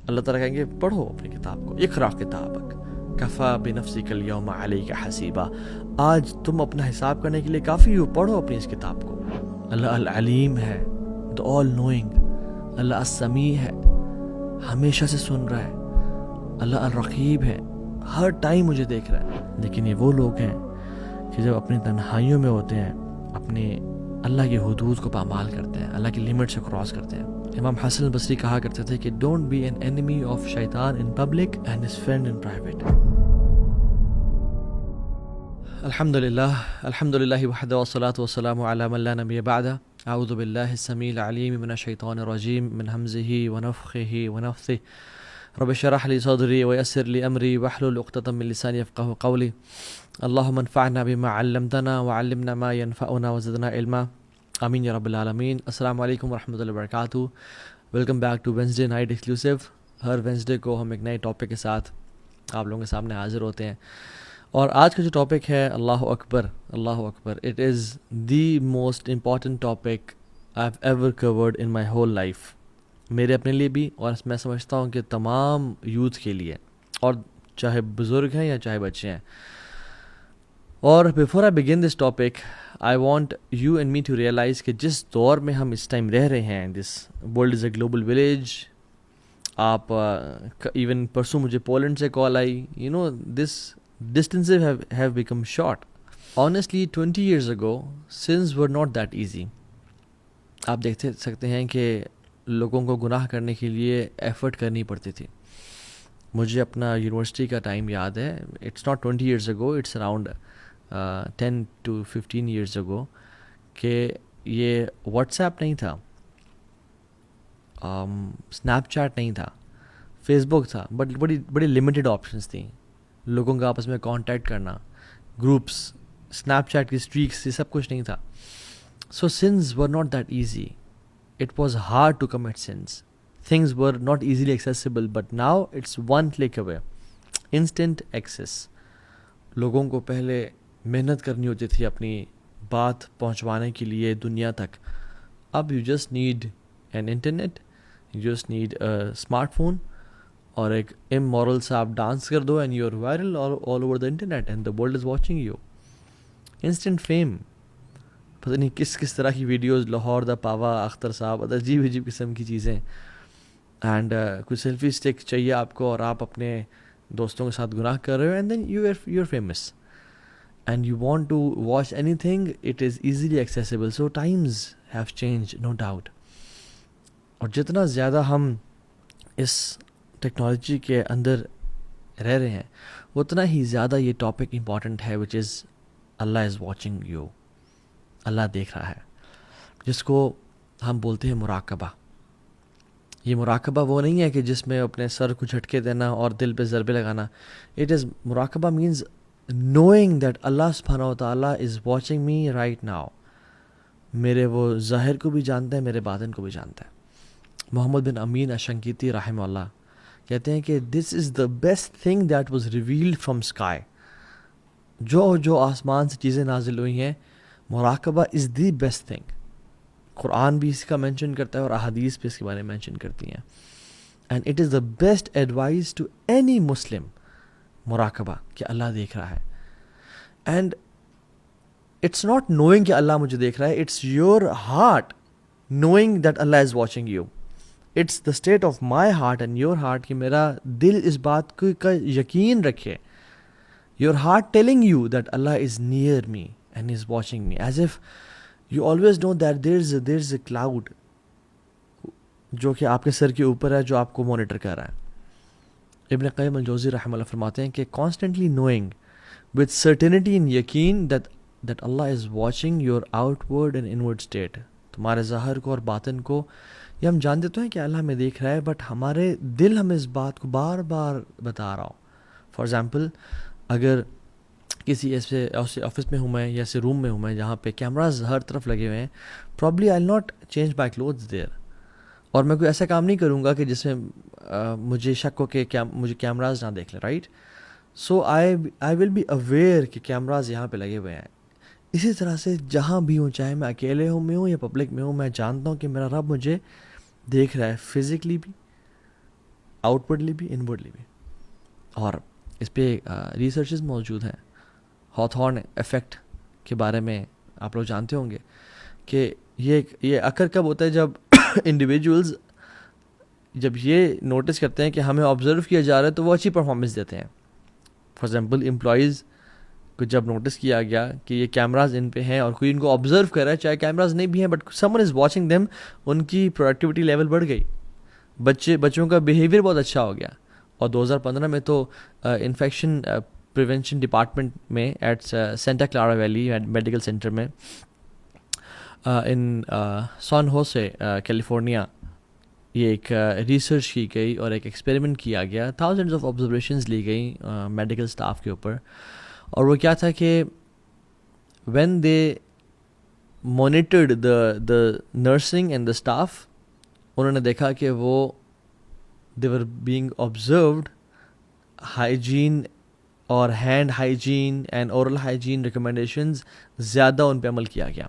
اللہ تعالیٰ کہیں گے پڑھو اپنی کتاب کو، اقرا کتابک کفا بنفسک الیوم علیک حسیبا، آج تم اپنا حساب کرنے کے لیے کافی ہو، پڑھو اپنی اس کتاب کو۔ اللہ العلیم ہے، the all knowing، اللہ السمیع ہے، ہمیشہ سے سن رہا ہے، اللہ الرقیب ہے، ہر ٹائم مجھے دیکھ رہا ہے۔ لیکن یہ وہ لوگ ہیں کہ جب اپنی تنہائیوں میں ہوتے ہیں، اپنے اللہ کی حدود کو پامال کرتے ہیں، اللہ کی لیمٹ سے کراس کرتے ہیں۔ امام حسن البصری کہا کرتے تھے کہ don't be an enemy of شیطان in public and his friend in private۔ الحمدللہ وحدہ والصلاة والسلام علی من لا نبی بعدہ، اعوذ باللہ السمیع العلیم من الشیطان الرجیم من ہمزہ ونفخہ ونفثہ، رب اشرح لی صدری ویسر لی امری واحلل عقدۃ من لسانی یفقہوا قولی، اللہم انفعنا بما علمتنا وعلمنا ما ینفعنا وزدنا علما، آمین یا رب العالمین۔ السلام علیکم ورحمۃ اللہ وبرکاتہ۔ Welcome back to Wednesday night exclusive. ہر وینسڈے کو ہم ایک نئے ٹاپک کے ساتھ آپ لوگوں کے سامنے حاضر ہوتے ہیں، اور آج کا جو ٹاپک ہے اللہ اکبر، اللہ اکبر، it is the most important topic I have ever covered in my whole life, میرے اپنے لیے بھی، اور میں سمجھتا ہوں کہ تمام یوتھ کے لیے، اور چاہے بزرگ ہیں یا چاہے بچے ہیں۔ اور before I begin this topic, I want you and me to realize کہ جس دور میں ہم اس ٹائم رہ رہے ہیں، this world is a global village. آپ ایون پرسوں مجھے پولینڈ سے کال آئی، you know this distances have become short. Honestly, 20 years ago, sins were not that easy. آپ دیکھ سکتے ہیں کہ لوگوں کو گناہ کرنے کے لیے ایفرٹ کرنی پڑتی تھی۔ مجھے اپنا یونیورسٹی کا ٹائم یاد ہے، it's not 20 years ago, it's around 10 to 15 years ago، کہ یہ واٹس ایپ نہیں تھا، اسنیپ چیٹ نہیں تھا، فیس بک تھا، بٹ بڑی لمیٹڈ آپشنس تھیں لوگوں کا آپس میں کانٹیکٹ کرنا، گروپس، اسنیپ چیٹ کی اسٹریکس، یہ سب کچھ نہیں تھا۔ So sins were not that easy, it was hard to commit sins, things were not easily accessible, but now it's one click away, instant access. لوگوں کو پہلے محنت کرنی ہوتی تھی اپنی بات پہنچوانے کے لیے دنیا تک، اب you just need an internet, you just need a smartphone, اور ایک امورل سا آپ ڈانس کر دو and you are viral all over the internet and the world is watching you. Instant fame, پتہ نہیں کس طرح کی ویڈیوز، لاہور دا پاوا، اختر صاحب، عجیب قسم کی چیزیں، اینڈ کچھ سیلفی اسٹک چاہیے آپ کو، اور آپ اپنے دوستوں کے ساتھ گناہ کر رہے ہو، and then you are famous and you want to watch anything, it is easily accessible. So times have change, no doubt. اور جتنا زیادہ ہم اس ٹیکنالوجی کے اندر رہ رہے ہیں، اتنا ہی زیادہ یہ ٹاپک امپورٹنٹ ہے، وچ از اللہ از واچنگ یو، اللہ دیکھ رہا ہے، جس کو ہم بولتے ہیں مراقبہ۔ یہ مراقبہ وہ نہیں ہے کہ جس میں اپنے سر کو جھٹکے دینا اور دل پہ ضربے لگانا، اٹ از مراقبہ مینز نوئنگ دیٹ اللہ سبحانہ و تعالیٰ از واچنگ می رائٹ ناؤ، میرے وہ ظاہر کو بھی جانتا ہے، میرے باطن کو بھی جانتا ہے۔ محمد بن امین اشنقیطی رحمہ اللہ کہتے ہیں کہ this is the best thing that was revealed from sky, جو آسمان سے چیزیں نازل ہوئی ہیں، مراقبہ از دی بیسٹ تھنگ۔ قرآن بھی اس کا مینشن کرتا ہے اور احادیث بھی اس کے بارے میں مینشن کرتی ہیں، and it is the best advice to any Muslim, مراقبہ کہ اللہ دیکھ رہا ہے۔ اینڈ اٹس ناٹ نوئنگ کہ اللہ مجھے دیکھ رہا ہے، it's your heart knowing that Allah is watching you. It's the state of my heart and your heart کہ میرا دل اس بات کا یقین رکھے، your heart telling you that Allah is near me and is watching me, as if you always know that there is a cloud جو کہ آپ کے سر کے اوپر ہے، جو آپ کو مانیٹر کر رہا ہے۔ ابن قیم الجوزی رحمہ اللہ فرماتے ہیں کہ کانسٹنٹلی نوئنگ وتھ سرٹینٹی ان یقین that Allah is watching your out word and inward state, تمہارے ظاہر کو اور باطن کو، یہ ہم جانتے تو ہیں کہ اللہ ہمیں دیکھ رہا ہے، بٹ ہمارے دل ہمیں اس بات کو بار بار بتا رہا ہو۔ فار ایگزامپل، اگر کسی ایسے آفس میں ہوں میں، یا ایسے روم میں ہوں میں جہاں پہ کیمراز ہر طرف لگے ہوئے ہیں، probably I not change my clothes there, اور میں کوئی ایسا کام نہیں کروں گا کہ جس میں مجھے شک ہو کہ مجھے کیمراز نہ دیکھ لیں، right? So I will be aware کہ کیمراز یہاں پہ لگے ہوئے ہیں۔ اسی طرح سے جہاں بھی ہوں، چاہے میں اکیلے میں ہوں یا پبلک میں ہوں، میں جانتا ہوں کہ میرا رب مجھے دیکھ رہا ہے، فزیکلی بھی آؤٹ ورڈلی بھی انورڈلی بھی. اور اس پہ ریسرچز موجود ہیں. ہاتھورن ایفیکٹ کے بارے میں آپ لوگ جانتے ہوں گے کہ یہ اکر کب ہوتا ہے جب انڈیویجولز جب یہ نوٹس کرتے ہیں کہ ہمیں آبزرو کیا جا رہا ہے تو وہ اچھی پرفارمنس دیتے ہیں. فار ایگزامپل امپلائیز کو جب نوٹس کیا گیا کہ یہ کیمراز ان پہ ہیں اور کوئی ان کو آبزرو کر رہا ہے, چاہے کیمراز نہیں بھی ہیں but someone is watching them, ان کی پروڈکٹیوٹی لیول بڑھ گئی, بچوں کا بیہیویئر بہت اچھا ہو گیا. اور 2015 میں تو انفیکشن پریونشن ڈپارٹمنٹ میں at Santa Clara Valley Medical Center میں ان سان ہوسے کیلیفورنیا یہ ایک ریسرچ کی گئی اور ایک ایکسپیریمنٹ کیا گیا. تھاؤزنڈز آف آبزرویشنز لی گئیں میڈیکل اسٹاف کے اوپر, اور وہ کیا تھا کہ when they monitored the nursing and the staff, انہوں نے دیکھا کہ وہ دے ور بینگ آبزروڈ ہائیجین اور hand hygiene and oral hygiene recommendations زیادہ ان پہ عمل کیا گیا,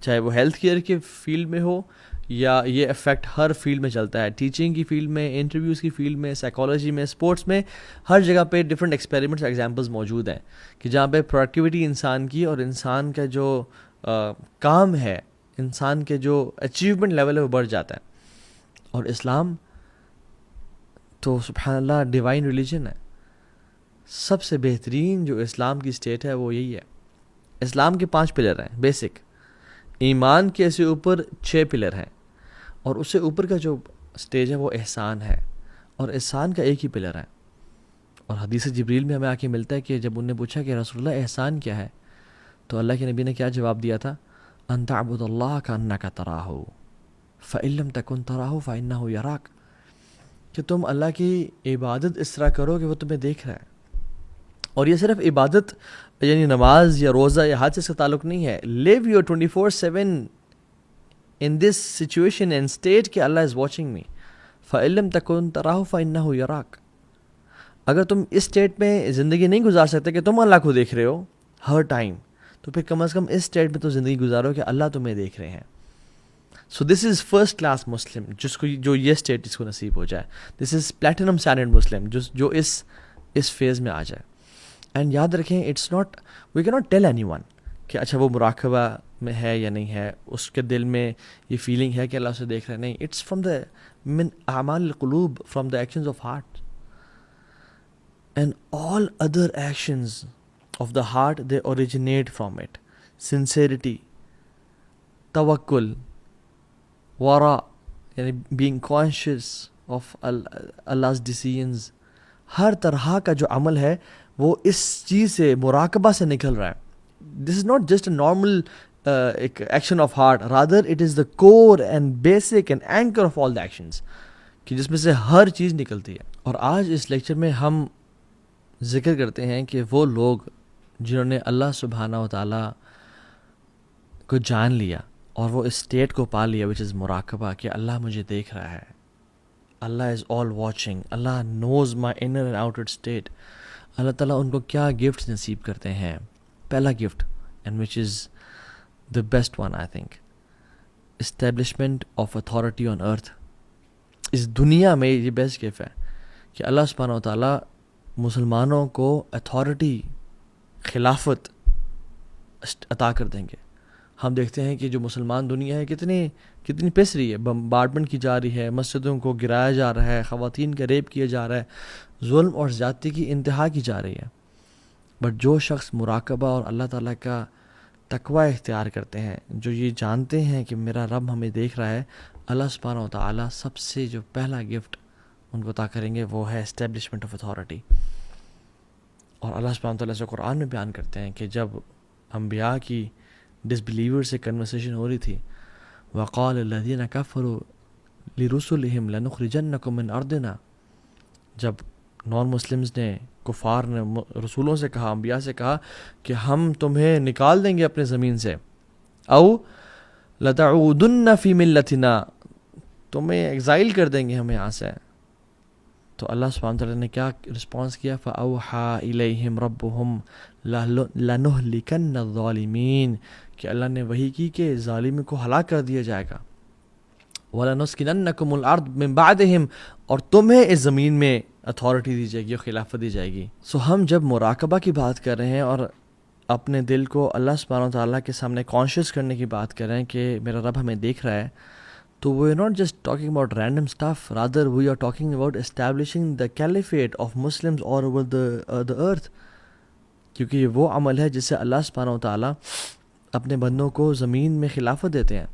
چاہے وہ ہیلتھ کیئر کے فیلڈ میں ہو یا یہ افیکٹ ہر فیلڈ میں چلتا ہے, ٹیچنگ کی فیلڈ میں, انٹرویوز کی فیلڈ میں, سائیکالوجی میں, اسپورٹس میں, ہر جگہ پہ ڈفرینٹ ایکسپیریمنٹس ایگزامپلز موجود ہیں کہ جہاں پہ پروڈکٹیوٹی انسان کی اور انسان کا جو کام ہے, انسان کے جو اچیومنٹ لیول ہے وہ بڑھ جاتا ہے. اور اسلام تو سبحان اللہ ڈیوائن ریلیجن ہے. سب سے بہترین جو اسلام کی اسٹیٹ ہے وہ یہی ہے. اسلام کے 5 پلر ہیں بیسک, ایمان کے سے اوپر 6 پلر ہیں, اور اس سے اوپر کا جو سٹیج ہے وہ احسان ہے, اور احسان کا ایک ہی پلر ہے. اور حدیث جبریل میں ہمیں آ کے ملتا ہے کہ جب انہوں نے پوچھا کہ رسول اللہ احسان کیا ہے, تو اللہ کے نبی نے کیا جواب دیا تھا, ان تعبد اللہ کانک تراہ فإن لم تکن تراہ فإنہ یراک, کہ تم اللہ کی عبادت اس طرح کرو کہ وہ تمہیں دیکھ رہا ہے. اور یہ صرف عبادت یعنی نماز یا روزہ یا حج سے اس کا تعلق نہیں ہے. Live your 24/7 in this situation and state کہ اللہ از واچنگ می, فإن لم تکن تراہ فإنہ یراک. اگر تم اس اسٹیٹ میں زندگی نہیں گزار سکتے کہ تم اللہ کو دیکھ رہے ہو ہر ٹائم, تو پھر کم از کم اس اسٹیٹ میں تو زندگی گزارو کہ اللہ تمہیں دیکھ رہے ہیں. سو دس از فرسٹ کلاس مسلم, جو یہ اسٹیٹ جس کو نصیب ہو جائے. دس از پلیٹینم اسٹینڈرڈ مسلم, جو اس فیز میں آ جائے. اینڈ یاد رکھیں, it's not, we can not tell anyone کہ اچھا وہ مراقبہ میں ہے یا نہیں ہے, اس کے دل میں یہ فیلنگ ہے کہ اللہ اسے دیکھ رہے ہیں. نہیں, اٹس فرام دا من اعمال القلوب, from the actions of heart. And all other actions of the heart they originate from it. Sincerity, توکل, ورا یعنی being conscious of Allah's decisions, ہر طرح کا جو عمل ہے وہ اس چیز سے, مراقبہ سے نکل رہا ہے. This is not just a normal action of heart, rather it is the core and basic and anchor of all the actions, کہ جس میں سے ہر چیز نکلتی ہے. اور آج اس لیکچر میں ہم ذکر کرتے ہیں کہ وہ لوگ جنہوں نے اللہ سبحانہ و تعالیٰ کو جان لیا اور وہ اس اسٹیٹ کو پا لیا, وچ از مراقبہ, کہ اللہ مجھے دیکھ رہا ہے, Allah is all watching, Allah knows my inner and outer state. Allah تعالیٰ ان کو کیا گفٹس نصیب کرتے ہیں. پہلا gift, and which is the best one I think, establishment of authority on earth. اس دنیا میں یہ بیسٹ گفٹ ہے کہ اللہ سبحانہ و تعالیٰ مسلمانوں کو اتھارٹی, خلافت عطا کر دیں گے. ہم دیکھتے ہیں کہ جو مسلمان دنیا ہے کتنی پس رہی ہے, بمبارڈمنٹ کی جا رہی ہے, مسجدوں کو گرایا جا رہا ہے, خواتین کا ریپ کیا جا رہا ہے, ظلم اور زیادتی کی انتہا کی جا رہی ہے. بٹ جو شخص مراقبہ اور اللہ تعالیٰ کا تقوی اختیار کرتے ہیں, جو یہ جانتے ہیں کہ میرا رب ہمیں دیکھ رہا ہے, اللہ سبحانہ و تعالیٰ سب سے جو پہلا گفٹ ان کو عطا کریں گے وہ ہے اسٹیبلشمنٹ آف اتھارٹی. اور اللہ سبحانہ و تعالیٰ سے قرآن میں بیان کرتے ہیں کہ جب انبیاء کی ڈس بلیور سے کنورسیشن ہو رہی تھی, وقال الذین کفروا لرسلہم لنخرجنکم من ارضنا, جب نان مسلمز نے, کفار نے رسولوں سے کہا, انبیاء سے کہا کہ ہم تمہیں نکال دیں گے اپنے زمین سے, او لتعودن فی ملتنا, تمہیں ایگزائل کر دیں گے ہم یہاں سے. تو اللہ سبحانہ وتعالی نے کیا رسپانس کیا, فَأَوْحَى إِلَيْهِمْ رَبُّهُمْ لَنُهْلِكَنَّ الظَّالِمِينَ, کہ اللہ نے وحی کی کہ ظالم کو ہلاک کر دیا جائے گا. وَلَنُسْكِنَنَّكُمُ الْأَرْضَ مِن بَعْدِهِمْ، اور تمہیں اس زمین میں اتھارٹی دی جائے گی اور خلافت دی جائے گی. سو ہم جب مراقبہ کی بات کر رہے ہیں اور اپنے دل کو اللہ سبحانہ وتعالیٰ کے سامنے کانشیس کرنے کی بات کر رہے ہیں کہ میرا رب ہمیں دیکھ رہا ہے، تو we are not just talking about random stuff, rather we are talking about establishing the caliphate of Muslims all over the earth. کیونکہ یہ وہ عمل ہے جس سے اللہ سبحانہ وتعالیٰ اپنے بندوں کو زمین میں خلافت دیتے ہیں.